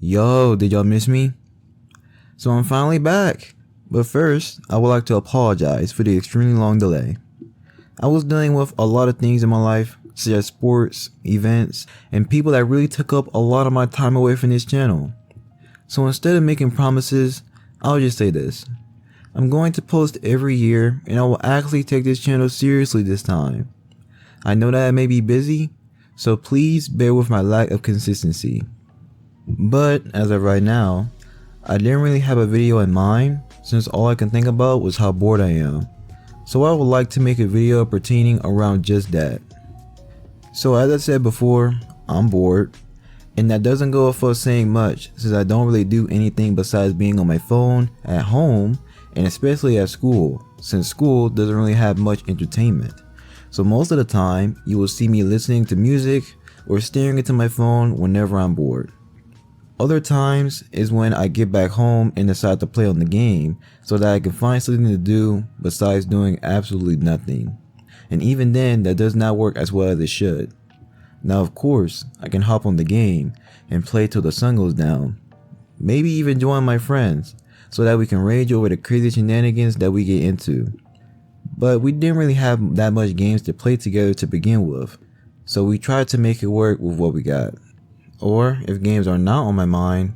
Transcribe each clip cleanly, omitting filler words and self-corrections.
Yo, did y'all miss me? So I'm finally back. But first, I would like to apologize for the extremely long delay. I was dealing with a lot of things in my life, such as sports, events, and people that really took up a lot of my time away from this channel. So instead of making promises, I'll just say this. I'm going to post every year, and I will actually take this channel seriously this time. I know that I may be busy, so please bear with my lack of consistency. But as of right now, I didn't really have a video in mind since all I can think about was how bored I am. So I would like to make a video pertaining around just that. So as I said before, I'm bored, and that doesn't go without saying much since I don't really do anything besides being on my phone at home and especially at school, since school doesn't really have much entertainment. So most of the time you will see me listening to music or staring into my phone whenever I'm bored. Other times is when I get back home and decide to play on the game so that I can find something to do besides doing absolutely nothing. And even then, that does not work as well as it should. Now of course, I can hop on the game and play till the sun goes down. Maybe even join my friends so that we can rage over the crazy shenanigans that we get into. But we didn't really have that much games to play together to begin with, so we tried to make it work with what we got. Or if games are not on my mind,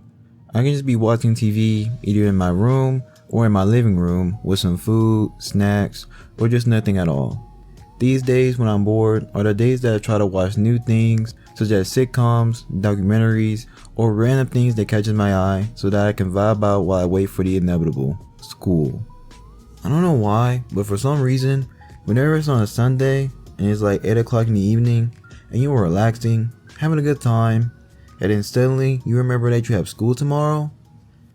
I can just be watching TV either in my room or in my living room with some food, snacks, or just nothing at all. These days when I'm bored are the days that I try to watch new things such as sitcoms, documentaries, or random things that catches my eye so that I can vibe out while I wait for the inevitable, school. I don't know why, but for some reason, whenever it's on a Sunday and it's like 8 o'clock in the evening and you are relaxing, having a good time, and then suddenly you remember that you have school tomorrow,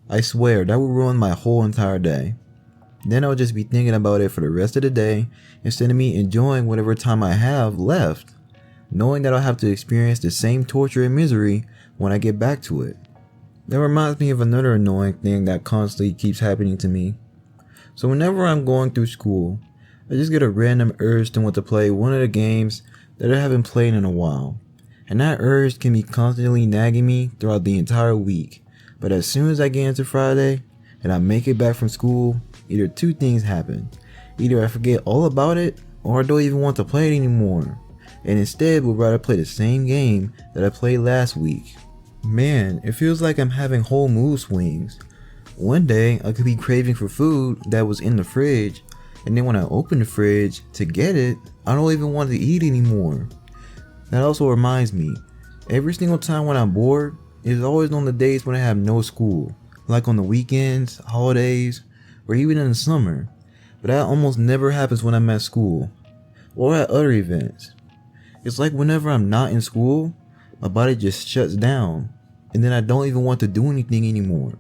I swear that will ruin my whole entire day. Then I'll just be thinking about it for the rest of the day instead of me enjoying whatever time I have left, knowing that I'll have to experience the same torture and misery when I get back to it. That reminds me of another annoying thing that constantly keeps happening to me. So whenever I'm going through school, I just get a random urge to want to play one of the games that I haven't played in a while. And that urge can be constantly nagging me throughout the entire week. But as soon as I get into Friday and I make it back from school, either two things happen. Either I forget all about it or I don't even want to play it anymore, and instead would rather play the same game that I played last week. Man, it feels like I'm having whole mood swings. One day I could be craving for food that was in the fridge, and then when I open the fridge to get it, I don't even want to eat anymore. That also reminds me, every single time when I'm bored, it's always on the days when I have no school, like on the weekends, holidays, or even in the summer. But that almost never happens when I'm at school, or at other events. It's like whenever I'm not in school, my body just shuts down, and then I don't even want to do anything anymore.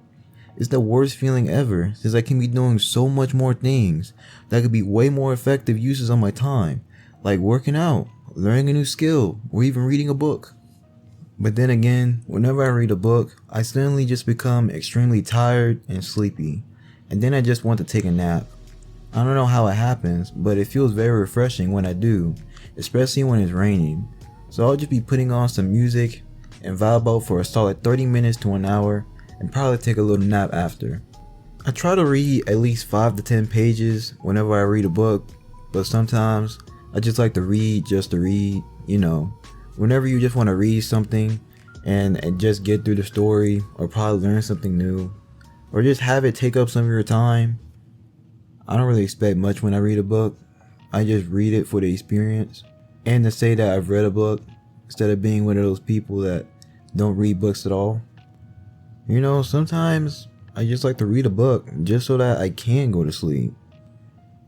It's the worst feeling ever, since I can be doing so much more things that could be way more effective uses of my time, like working out, learning a new skill, or even reading a book. But then again, whenever I read a book, I suddenly just become extremely tired and sleepy, and then I just want to take a nap. I don't know how it happens, but it feels very refreshing when I do, especially when it's raining. So I'll just be putting on some music and vibe out for a solid 30 minutes to an hour and probably take a little nap after. I try to read at least 5 to 10 pages whenever I read a book, but sometimes I just like to read just to read, whenever you just want to read something and just get through the story or probably learn something new or just have it take up some of your time. I don't really expect much when I read a book. I just read it for the experience and to say that I've read a book instead of being one of those people that don't read books at all. Sometimes I just like to read a book just so that I can go to sleep.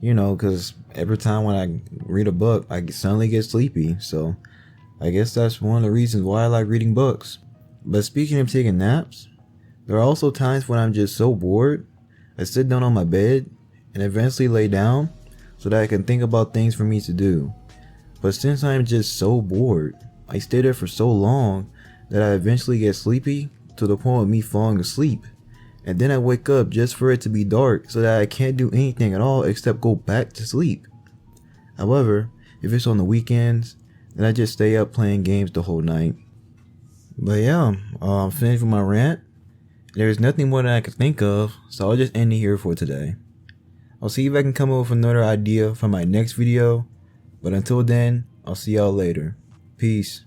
Because every time when I read a book, I suddenly get sleepy. So I guess that's one of the reasons why I like reading books. But speaking of taking naps, there are also times when I'm just so bored, I sit down on my bed and eventually lay down so that I can think about things for me to do. But since I'm just so bored, I stay there for so long that I eventually get sleepy to the point of me falling asleep. And then I wake up just for it to be dark so that I can't do anything at all except go back to sleep. However, if it's on the weekends, then I just stay up playing games the whole night. But yeah, I'm finished with my rant. There's nothing more that I could think of, so I'll just end it here for today. I'll see if I can come up with another idea for my next video, but until then, I'll see y'all later. Peace.